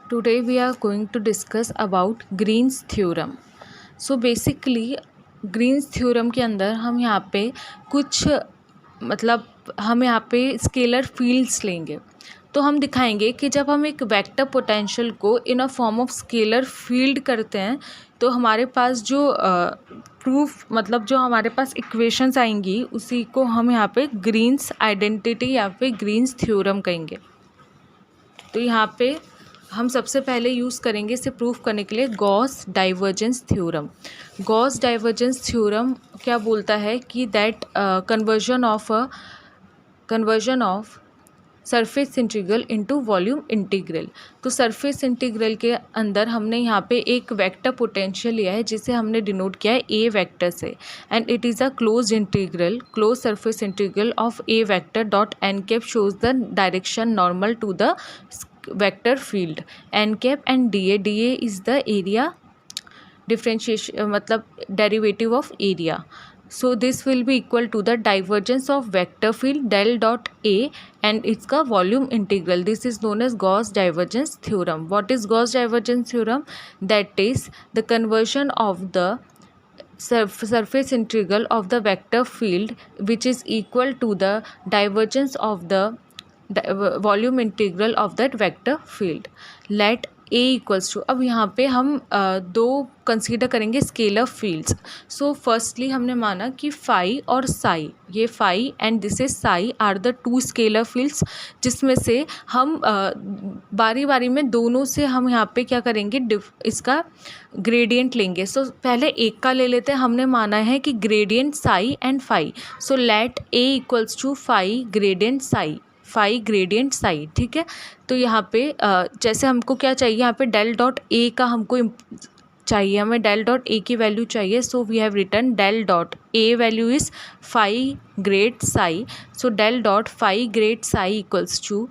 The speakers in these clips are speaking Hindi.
Today we are going to discuss about Green's theorem. So basically Green's theorem के अंदर हम यहाँ पे कुछ मतलब हम यहाँ पे स्केलर फील्ड्स लेंगे। तो हम दिखाएंगे कि जब हम एक वेक्टर पोटेंशियल को in a form of scalar field करते हैं तो हमारे पास जो प्रूफ मतलब जो हमारे पास इक्वेशंस आएंगी उसी को हम यहाँ पे ग्रीन्स आइडेंटिटी या फिर ग्रीन्स थ्योरम कहेंगे। तो यहाँ पे हम सबसे पहले यूज़ करेंगे इसे प्रूफ करने के लिए Gauss divergence theorem. Gauss divergence theorem क्या बोलता है कि that conversion of surface integral into volume integral. तो सरफेस इंटीग्रल के अंदर हमने यहाँ पे एक वेक्टर पोटेंशियल लिया है जिसे हमने डिनोट किया है ए वेक्टर से, and it is a close integral, close surface integral of A vector dot N cap shows the direction normal to the vector field n cap and D A is the area differentiation मतलब derivative of area. So this will be equal to the divergence of vector field del dot A and its का volume integral. This is known as Gauss divergence theorem. What is Gauss divergence theorem? That is the conversion of the surface integral of the vector field which is equal to the divergence of the volume integral of that vector field. Let A equals to, अब यहाँ पे हम दो कंसीडर करेंगे स्केलर फील्ड्स. सो फर्स्टली हमने माना कि फाई और साई, ये phi and this is psi are the two scalar fields जिसमें से हम बारी बारी में दोनों से हम यहाँ पे क्या करेंगे इसका ग्रेडियंट लेंगे. सो पहले एक का ले लेते हैं. हमने माना है कि gradient psi and phi. So let A equals to phi gradient psi, phi gradient psi. ठीक है. तो यहाँ पे जैसे हमको क्या चाहिए, यहाँ पे डेल डॉट ए का हमको चाहिए, हमें डेल डॉट ए की वैल्यू चाहिए. So we have written del dot A value is phi grad psi. So del dot phi grad psi equals to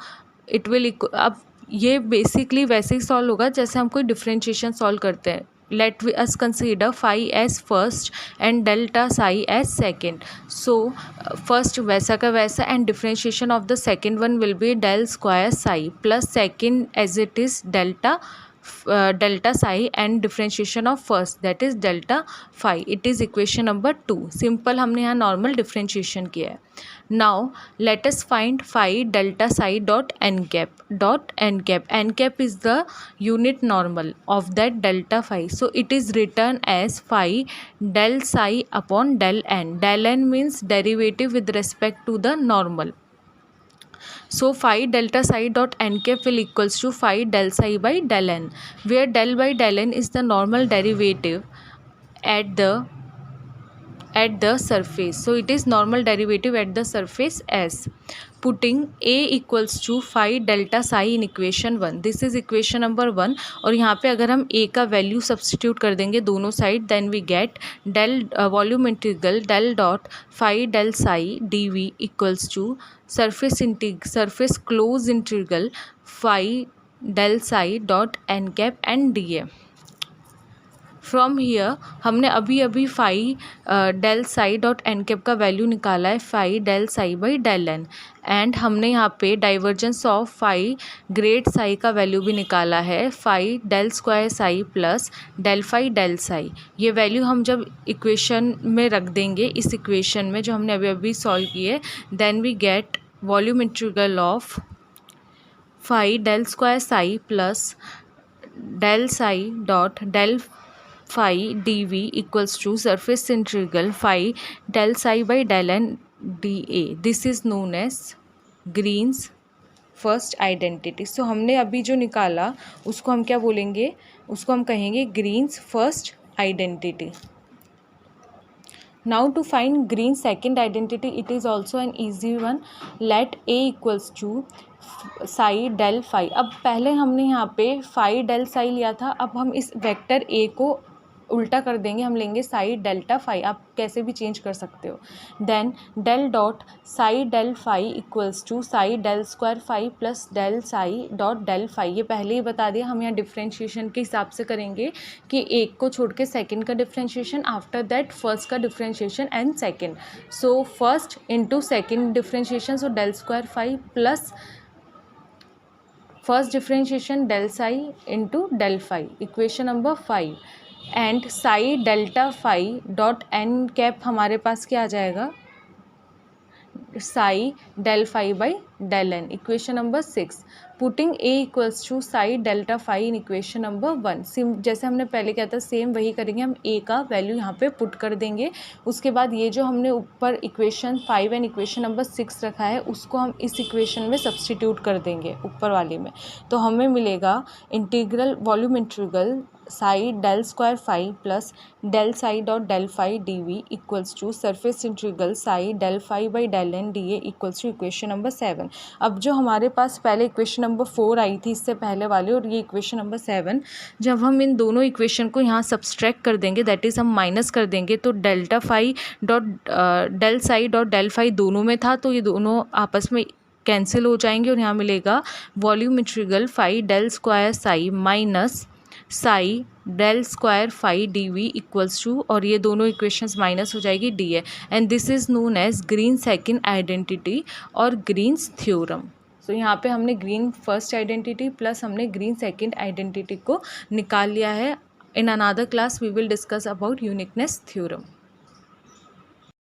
it will. अब ये बेसिकली वैसे ही सॉल्व होगा जैसे हम कोई डिफ्रेंशिएशन सॉल्व करते हैं. let us consider phi as first and delta psi as second. So first वैसा का वैसा and differentiation of the second one will be del square psi plus second as it is delta psi and differentiation of first that is delta phi. It is equation number 2. Simple हमने यहाँ नॉर्मल डिफ्रेंशिएशन किया है. Now let us find phi delta psi dot n cap. N cap is the unit normal of that delta phi. So it is written as phi del psi upon del n. Del n means derivative with respect to the normal. So phi delta psi dot n cap will equals to phi del psi by del n, where del by del n is the normal derivative at the surface. So it is normal derivative at the surface S. Putting A equals to phi delta psi in equation 1. This is equation number 1. और यहाँ पे अगर हम A का वैल्यू सब्सटीट्यूट कर देंगे दोनों side, then we get del volume integral del dot phi del psi D V equals to surface close integral phi del psi dot N cap and D A. From here हमने अभी phi del psi dot N cap का वैल्यू निकाला है phi del psi by del N, and हमने यहाँ पे divergence of phi grad psi का वैल्यू भी निकाला है phi del square psi plus del phi del psi. ये वैल्यू हम जब इक्वेशन में रख देंगे, इस इक्वेशन में जो हमने अभी सॉल्व किए, then we get volume integral of phi del square psi plus del psi dot del phi dv equals to surface integral phi del psi by del n dA. This is known as Green's first identity. So हमने अभी जो निकाला उसको हम क्या बोलेंगे, उसको हम कहेंगे Green's first identity. Now to find Green's second identity, it is also an easy one. Let A equals to psi del phi. अब पहले हमने यहाँ पे phi del psi लिया था, अब हम इस वेक्टर A को उल्टा कर देंगे, हम लेंगे साई डेल्टा फाई. आप कैसे भी चेंज कर सकते हो. Then del dot psi del phi equals to psi del square phi plus del psi dot del phi. ये पहले ही बता दिया, हम यहाँ डिफ्रेंशिएशन के हिसाब से करेंगे कि एक को छोड़ के सेकेंड का डिफ्रेंशिएशन, आफ्टर दैट फर्स्ट का differentiation and second. So first into second differentiation, so del square phi plus first differentiation del psi into del phi, equation number 5, and psi delta phi dot N cap हमारे पास क्या आ जाएगा, psi del phi by del N, equation number 6, putting A equals to psi delta phi in equation number 1। जैसे हमने पहले किया था सेम वही करेंगे, हम ए का वैल्यू यहाँ पे पुट कर देंगे। उसके बाद ये जो हमने ऊपर इक्वेशन 5 एंड इक्वेशन नंबर 6 रखा है उसको हम इस इक्वेशन में सब्सटीट्यूट कर देंगे ऊपर वाले में, तो हमें मिलेगा integral volume integral psi del square phi plus del psi dot del phi D V equals to surface integral psi del phi by del N D A equals to equation number 7। अब जो हमारे पास पहले इक्वेशन नंबर 4 आई थी इससे पहले वाले, और ये इक्वेशन नंबर 7, जब हम इन दोनों इक्वेशन को यहाँ सब्सट्रैक्ट कर देंगे, दैट इज़ हम माइनस कर देंगे, तो delta phi dot del psi dot del phi दोनों में था, तो ये दोनों आपस में कैंसिल हो जाएंगे और यहाँ मिलेगा volume integral phi del square psi minus psi del square phi D V equals to, और ये दोनों इक्वेशंस माइनस हो जाएगी D A, and this is known as Green second identity और ग्रीन्स थ्योरम। सो यहाँ पे हमने ग्रीन फर्स्ट आइडेंटिटी प्लस हमने ग्रीन सेकेंड आइडेंटिटी को निकाल लिया है। In another class we will discuss about uniqueness theorem.